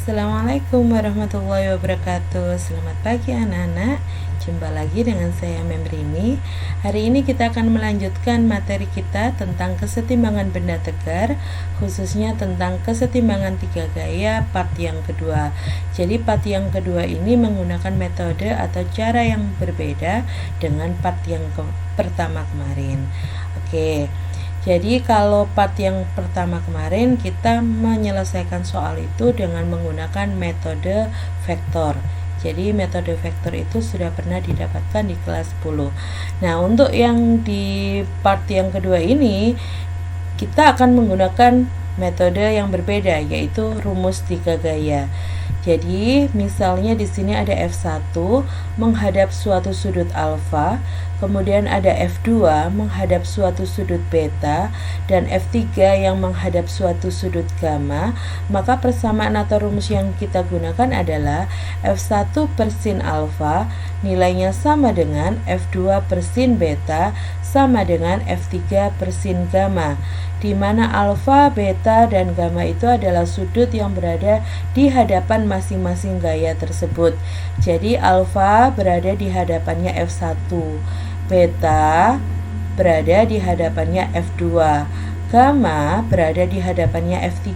Assalamualaikum warahmatullahi wabarakatuh. Selamat pagi anak-anak. Jumpa lagi dengan saya Membrini. Hari ini kita akan melanjutkan materi kita tentang kesetimbangan benda tegar, khususnya tentang kesetimbangan tiga gaya part yang kedua. Jadi part yang kedua ini menggunakan metode atau cara yang berbeda dengan part yang pertama kemarin. Oke. Jadi kalau part yang pertama kemarin kita menyelesaikan soal itu dengan menggunakan metode vektor. Jadi metode vektor itu sudah pernah didapatkan di kelas 10. Nah, untuk yang di part yang kedua ini kita akan menggunakan metode yang berbeda, yaitu rumus tiga gaya. Jadi misalnya di sini ada F1 menghadap suatu sudut alfa, kemudian ada F2 menghadap suatu sudut beta, dan F3 yang menghadap suatu sudut gamma. Maka persamaan atau rumus yang kita gunakan adalah F1 per sin alfa nilainya sama dengan F2 per sin beta sama dengan F3 per sin gamma, di mana alfa, beta, dan gamma itu adalah sudut yang berada di hadapan masing-masing gaya tersebut. Jadi alfa berada di hadapannya F1, beta berada di hadapannya F2, gamma berada di hadapannya F3.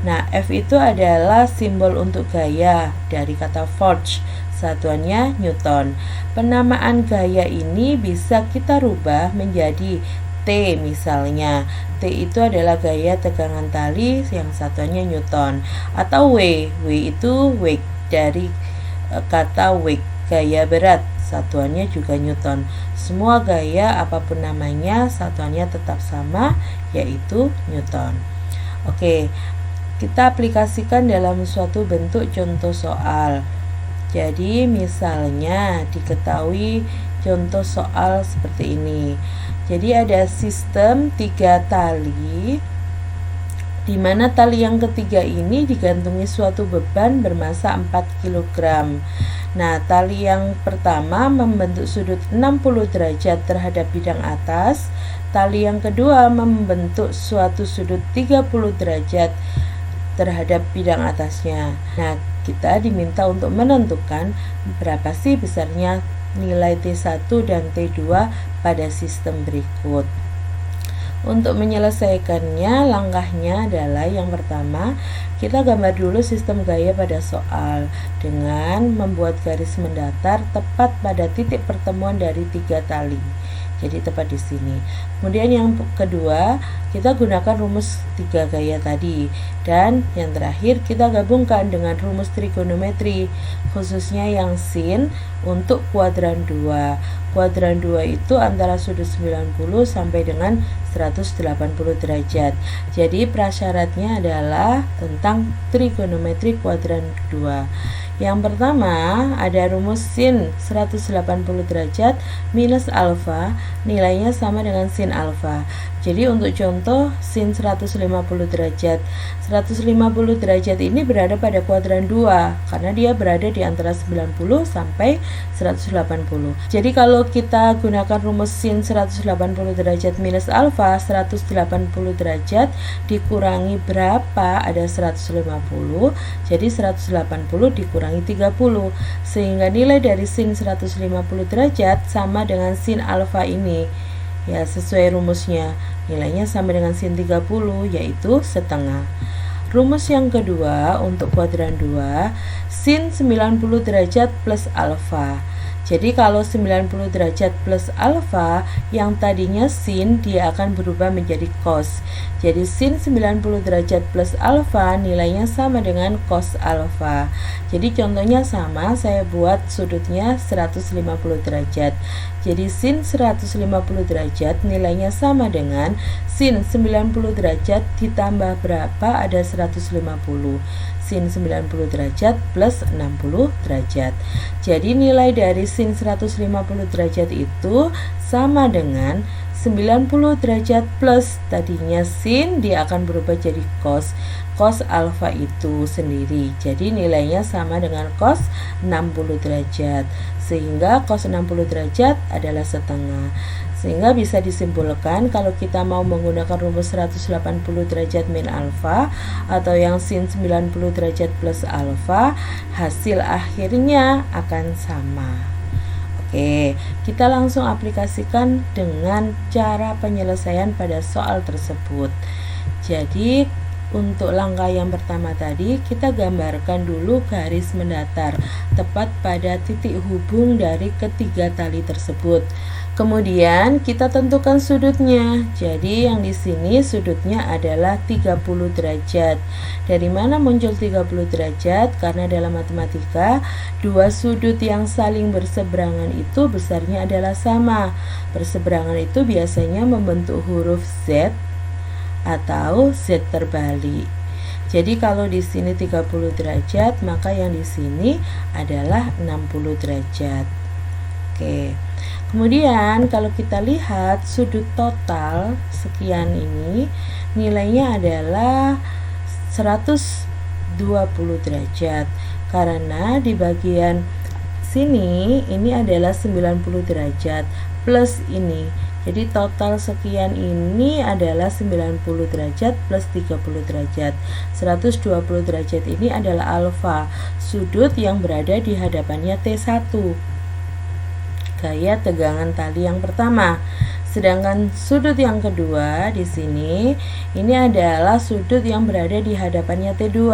Nah, F itu adalah simbol untuk gaya dari kata force, satuannya Newton. Penamaan gaya ini bisa kita rubah menjadi T misalnya. T itu adalah gaya tegangan tali yang satuannya Newton. Atau W itu weight dari kata weight, gaya berat, satuannya juga Newton. Semua gaya apapun namanya satuannya tetap sama, yaitu Newton. Oke, kita aplikasikan dalam suatu bentuk contoh soal. Jadi misalnya diketahui contoh soal seperti ini. Jadi ada sistem 3 tali, di mana tali yang ketiga ini digantungi suatu beban bermassa 4 kg. Nah, tali yang pertama membentuk sudut 60 derajat terhadap bidang atas, tali yang kedua membentuk suatu sudut 30 derajat terhadap bidang atasnya. Nah, kita diminta untuk menentukan berapa sih besarnya nilai T1 dan T2 pada sistem berikut. Untuk menyelesaikannya, langkahnya adalah yang pertama, kita gambar dulu sistem gaya pada soal dengan membuat garis mendatar tepat pada titik pertemuan dari 3 tali. Jadi tepat di sini. Kemudian yang kedua, kita gunakan rumus 3 gaya tadi. Dan yang terakhir, kita gabungkan dengan rumus trigonometri, khususnya yang sin untuk kuadran 2. Kuadran 2 itu antara sudut 90 sampai dengan 180 derajat. Jadi prasyaratnya adalah tentang trigonometri kuadran 2. Yang pertama ada rumus sin 180 derajat minus alfa, nilainya sama dengan sin alfa. Jadi untuk contoh sin 150 derajat. 150 derajat ini berada pada kuadran 2 karena dia berada di antara 90 sampai 180. Jadi kalau kita gunakan rumus sin 180 derajat minus alfa, 180 derajat dikurangi berapa? Ada 150. Jadi 180 dikurangi 30, sehingga nilai dari sin 150 derajat sama dengan sin alfa ini. Ya, sesuai rumusnya, nilainya sama dengan sin 30, yaitu setengah. Rumus yang kedua untuk kuadran 2, sin 90 derajat plus alfa. Jadi kalau 90 derajat plus alfa, yang tadinya sin dia akan berubah menjadi cos. Jadi sin 90 derajat plus alfa nilainya sama dengan cos alfa. Jadi contohnya sama, saya buat sudutnya 150 derajat. Jadi sin 150 derajat nilainya sama dengan sin 90 derajat ditambah berapa? Ada 150. Sin 90 derajat plus 60 derajat. Jadi nilai dari sin 150 derajat itu sama dengan 90 derajat plus tadinya sin, dia akan berubah jadi cos. Cos alfa itu sendiri. Jadi nilainya sama dengan cos 60 derajat. Sehingga cos 60 derajat adalah setengah. Sehingga bisa disimpulkan kalau kita mau menggunakan rumus 180 derajat min alfa atau yang sin 90 derajat plus alfa, hasil akhirnya akan sama. Oke, kita langsung aplikasikan dengan cara penyelesaian pada soal tersebut. Jadi untuk langkah yang pertama tadi, kita gambarkan dulu garis mendatar tepat pada titik hubung dari ketiga tali tersebut. Kemudian kita tentukan sudutnya. Jadi yang di sini sudutnya adalah 30 derajat. Dari mana muncul 30 derajat? Karena dalam matematika, dua sudut yang saling berseberangan itu besarnya adalah sama. Berseberangan itu biasanya membentuk huruf Z atau Z terbalik. Jadi kalau di sini 30 derajat, maka yang di sini adalah 60 derajat. Oke. Kemudian kalau kita lihat sudut total sekian ini, nilainya adalah 120 derajat. Karena di bagian sini ini adalah 90 derajat plus ini. Jadi total sekian ini adalah 90 derajat plus 30 derajat. 120 derajat ini adalah alfa, sudut yang berada di hadapannya T1. Gaya tegangan tali yang pertama. Sedangkan sudut yang kedua di sini ini adalah sudut yang berada di hadapannya T2.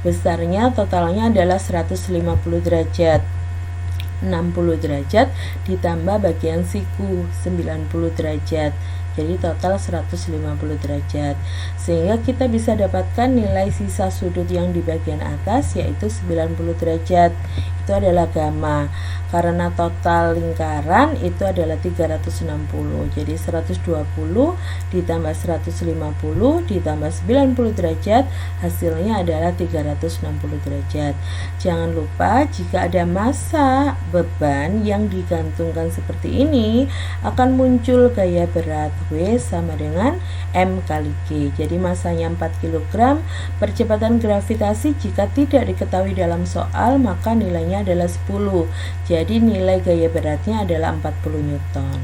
Besarnya totalnya adalah 150 derajat. 60 derajat ditambah bagian siku 90 derajat, jadi total 150 derajat. Sehingga kita bisa dapatkan nilai sisa sudut yang di bagian atas yaitu 90 derajat. Itu adalah gamma. Karena total lingkaran itu adalah 360. Jadi 120 ditambah 150 ditambah 90 derajat, hasilnya adalah 360 derajat. Jangan lupa jika ada massa beban yang digantungkan seperti ini, akan muncul gaya berat W sama dengan M kali G. Jadi masanya 4 kg. Percepatan gravitasi jika tidak diketahui dalam soal, maka nilainya adalah 10. Jadi nilai gaya beratnya adalah 40 Newton.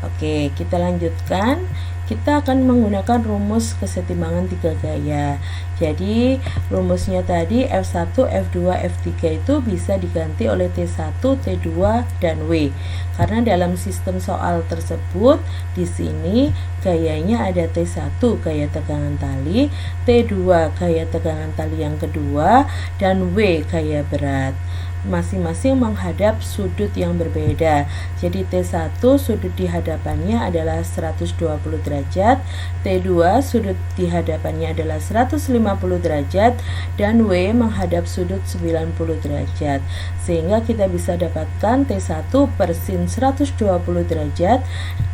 Oke, kita lanjutkan. Kita akan menggunakan rumus kesetimbangan 3 gaya. Jadi rumusnya tadi F1, F2, F3 itu bisa diganti oleh T1, T2, dan W. Karena dalam sistem soal tersebut di sini gayanya ada T1 gaya tegangan tali, T2 gaya tegangan tali yang kedua, dan W gaya berat. Masing-masing menghadap sudut yang berbeda. Jadi T1 sudut di hadapannya adalah 120 derajat, T2 sudut di hadapannya adalah 150 derajat, dan W menghadap sudut 90 derajat. Sehingga kita bisa dapatkan T1 per sin 120 derajat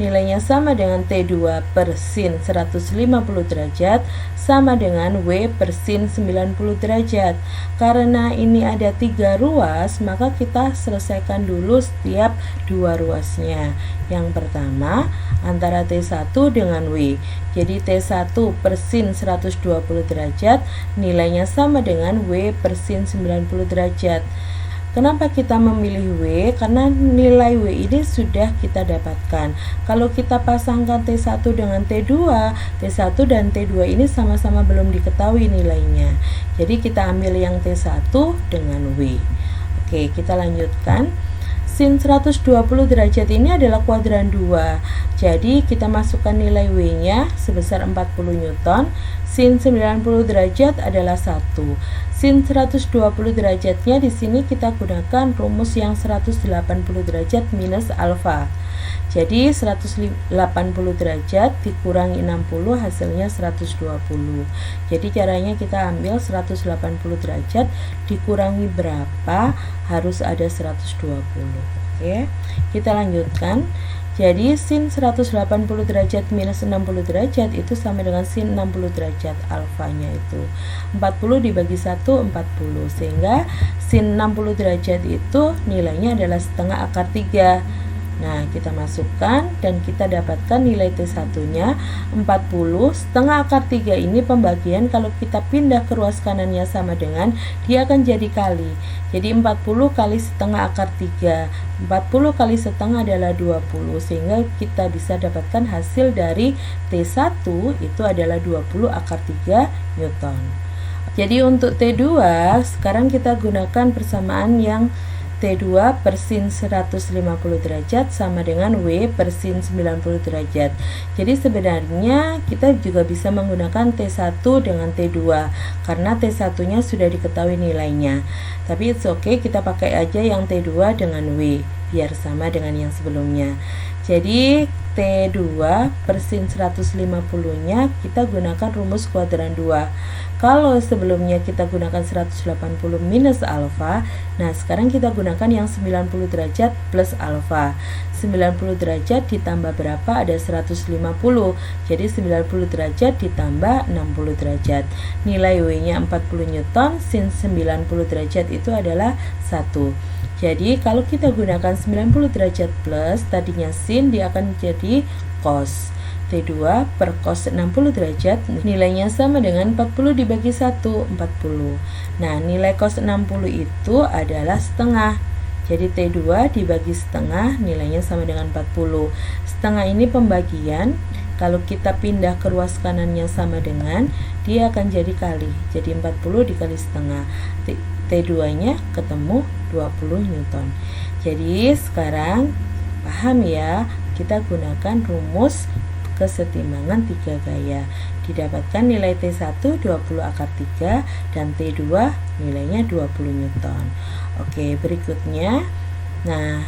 nilainya sama dengan T2 per sin 150 derajat sama dengan W per sin 90 derajat. Karena ini ada 3 ruas, maka kita selesaikan dulu setiap 2 ruasnya. Yang pertama antara T1 dengan W. Jadi T1 per sin 120 derajat nilainya sama dengan W per sin 90 derajat. Kenapa kita memilih W? Karena nilai W ini sudah kita dapatkan. Kalau kita pasangkan T1 dengan T2, T1 dan T2 ini sama-sama belum diketahui nilainya. Jadi kita ambil yang T1 dengan W. Oke, kita lanjutkan. Sin 120 derajat ini adalah kuadran 2. Jadi kita masukkan nilai W-nya sebesar 40 Newton. Sin 90 derajat adalah 1. Sin 120 derajatnya di sini kita gunakan rumus yang 180 derajat minus alfa. Jadi 180 derajat dikurangi 60 hasilnya 120. Jadi caranya kita ambil 180 derajat dikurangi berapa, harus ada 120. Oke, kita lanjutkan. Jadi sin 180 derajat minus 60 derajat itu sama dengan sin 60 derajat, alfanya itu 40 dibagi 1, 40. Sehingga sin 60 derajat itu nilainya adalah setengah akar 3. Nah, kita masukkan dan kita dapatkan nilai T1-nya 40. Setengah akar 3 ini pembagian kalau kita pindah ke ruas kanannya sama dengan, dia akan jadi kali. Jadi 40 kali setengah akar 3. 40 kali setengah adalah 20, sehingga kita bisa dapatkan hasil dari T1 itu adalah 20 akar 3 Newton. Jadi untuk T2, sekarang kita gunakan persamaan yang T2 per sin 150 derajat sama dengan W per sin 90 derajat. Jadi sebenarnya kita juga bisa menggunakan T1 dengan T2 karena T1 nya sudah diketahui nilainya. Tapi it's okay, kita pakai aja yang T2 dengan W biar sama dengan yang sebelumnya. Jadi T2 per sin 150 nya kita gunakan rumus kuadran 2. Kalau sebelumnya kita gunakan 180 minus alfa, nah sekarang kita gunakan yang 90 derajat plus alfa. 90 derajat ditambah berapa? Ada 150. Jadi 90 derajat ditambah 60 derajat. Nilai W-nya 40 Newton, sin 90 derajat itu adalah 1. Jadi kalau kita gunakan 90 derajat plus, tadinya sin, dia akan jadi cos. T2 per cos 60 derajat nilainya sama dengan 40 dibagi 1, 40. Nah, nilai cos 60 itu adalah setengah. Jadi T2 dibagi setengah nilainya sama dengan 40. Setengah ini pembagian, kalau kita pindah ke ruas kanannya sama dengan, dia akan jadi kali. Jadi 40 dikali setengah. T2 nya ketemu 20 Newton. Jadi sekarang paham ya, kita gunakan rumus kesetimbangan 3 gaya. Didapatkan nilai T1 20 akar 3 dan T2 nilainya 20 Newton. Oke, berikutnya. Nah,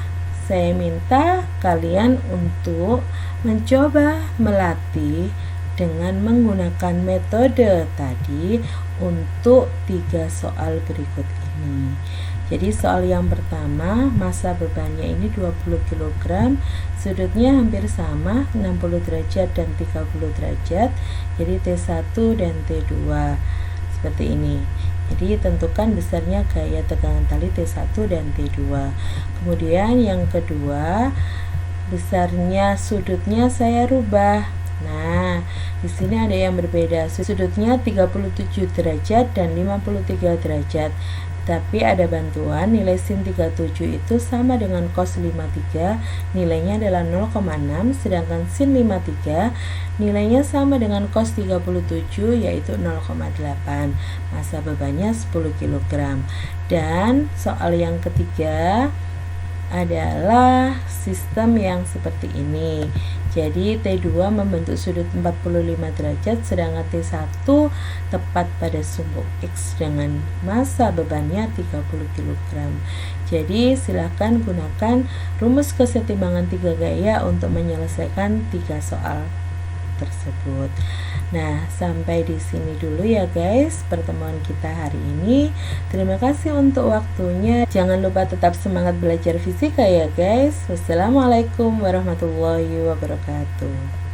saya minta kalian untuk mencoba melatih dengan menggunakan metode tadi untuk 3 soal berikut ini. Jadi soal yang pertama, massa bebannya ini 20 kg, sudutnya hampir sama, 60 derajat dan 30 derajat. Jadi T1 dan T2 seperti ini. Jadi tentukan besarnya gaya tegangan tali T1 dan T2. Kemudian yang kedua, besarnya sudutnya saya rubah. Nah, di sini ada yang berbeda. Sudutnya 37 derajat dan 53 derajat. Tapi ada bantuan, nilai sin 37 itu sama dengan cos 53, nilainya adalah 0,6, sedangkan sin 53 nilainya sama dengan cos 37 yaitu 0,8. Massa bebannya 10 kg. Dan soal yang ketiga adalah sistem yang seperti ini. Jadi T2 membentuk sudut 45 derajat, sedangkan T1 tepat pada sumbu X dengan massa bebannya 30 kg. Jadi silahkan gunakan rumus kesetimbangan 3 gaya untuk menyelesaikan 3 soal tersebut. Nah, sampai di sini dulu ya guys pertemuan kita hari ini. Terima kasih untuk waktunya. Jangan lupa tetap semangat belajar fisika ya guys. Wassalamualaikum warahmatullahi wabarakatuh.